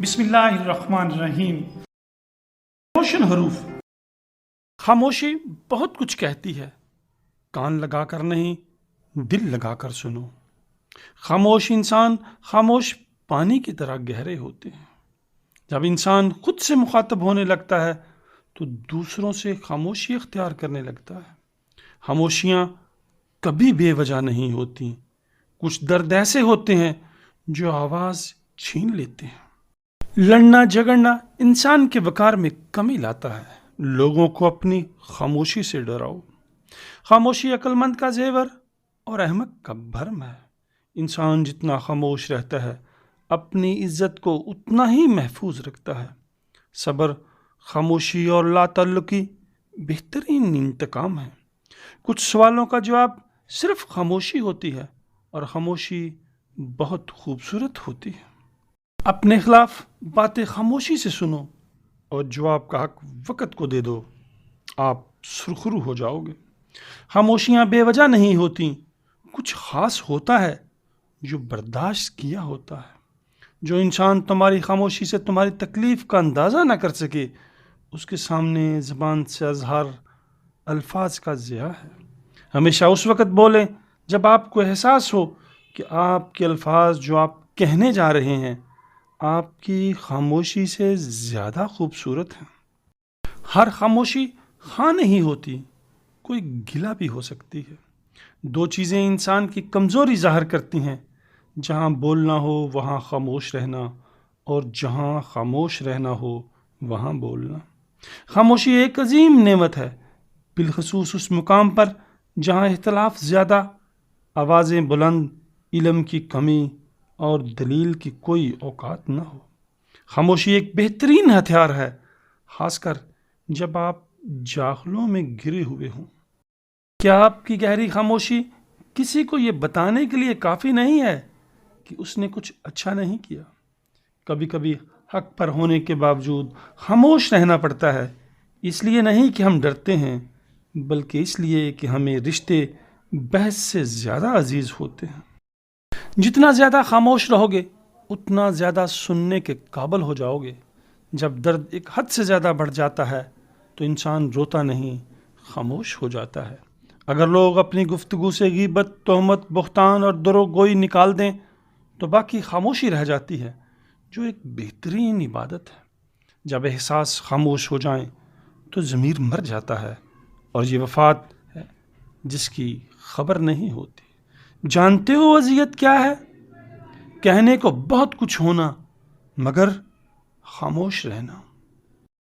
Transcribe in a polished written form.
بسم اللہ الرحمن الرحیم۔ روشن حروف۔ خاموشی بہت کچھ کہتی ہے، کان لگا کر نہیں، دل لگا کر سنو۔ خاموش انسان خاموش پانی کی طرح گہرے ہوتے ہیں۔ جب انسان خود سے مخاطب ہونے لگتا ہے تو دوسروں سے خاموشی اختیار کرنے لگتا ہے۔ خاموشیاں کبھی بے وجہ نہیں ہوتی۔ کچھ درد ایسے ہوتے ہیں جو آواز چھین لیتے ہیں۔ لڑنا جھگڑنا انسان کے وقار میں کمی لاتا ہے۔ لوگوں کو اپنی خاموشی سے ڈراؤ۔ خاموشی عقل مند کا زیور اور احمق کا بھرم ہے۔ انسان جتنا خاموش رہتا ہے اپنی عزت کو اتنا ہی محفوظ رکھتا ہے۔ صبر، خاموشی اور لا تعلقی بہترین انتقام ہے۔ کچھ سوالوں کا جواب صرف خاموشی ہوتی ہے اور خاموشی بہت خوبصورت ہوتی ہے۔ اپنے خلاف باتیں خاموشی سے سنو اور جواب کا حق وقت کو دے دو، آپ سرخرو ہو جاؤ گے۔ خاموشیاں بے وجہ نہیں ہوتی، کچھ خاص ہوتا ہے جو برداشت کیا ہوتا ہے۔ جو انسان تمہاری خاموشی سے تمہاری تکلیف کا اندازہ نہ کر سکے اس کے سامنے زبان سے اظہار الفاظ کا ضیاع ہے۔ ہمیشہ اس وقت بولیں جب آپ کو احساس ہو کہ آپ کے الفاظ جو آپ کہنے جا رہے ہیں آپ کی خاموشی سے زیادہ خوبصورت ہیں۔ ہر خاموشی ہاں نہیں ہوتی، کوئی گلہ بھی ہو سکتی ہے۔ دو چیزیں انسان کی کمزوری ظاہر کرتی ہیں، جہاں بولنا ہو وہاں خاموش رہنا، اور جہاں خاموش رہنا ہو وہاں بولنا۔ خاموشی ایک عظیم نعمت ہے، بالخصوص اس مقام پر جہاں اختلاف زیادہ، آوازیں بلند، علم کی کمی اور دلیل کی کوئی اوقات نہ ہو۔ خاموشی ایک بہترین ہتھیار ہے، خاص کر جب آپ جاخلوں میں گرے ہوئے ہوں۔ کیا آپ کی گہری خاموشی کسی کو یہ بتانے کے لیے کافی نہیں ہے کہ اس نے کچھ اچھا نہیں کیا؟ کبھی کبھی حق پر ہونے کے باوجود خاموش رہنا پڑتا ہے، اس لیے نہیں کہ ہم ڈرتے ہیں بلکہ اس لیے کہ ہمیں رشتے بحث سے زیادہ عزیز ہوتے ہیں۔ جتنا زیادہ خاموش رہو گے اتنا زیادہ سننے کے قابل ہو جاؤ گے۔ جب درد ایک حد سے زیادہ بڑھ جاتا ہے تو انسان روتا نہیں، خاموش ہو جاتا ہے۔ اگر لوگ اپنی گفتگو سے غیبت، تہمت، بہتان اور دروغ گوئی نکال دیں تو باقی خاموشی رہ جاتی ہے، جو ایک بہترین عبادت ہے۔ جب احساس خاموش ہو جائیں تو ضمیر مر جاتا ہے، اور یہ وفات ہے جس کی خبر نہیں ہوتی۔ جانتے ہو اذیت کیا ہے؟ کہنے کو بہت کچھ ہونا مگر خاموش رہنا۔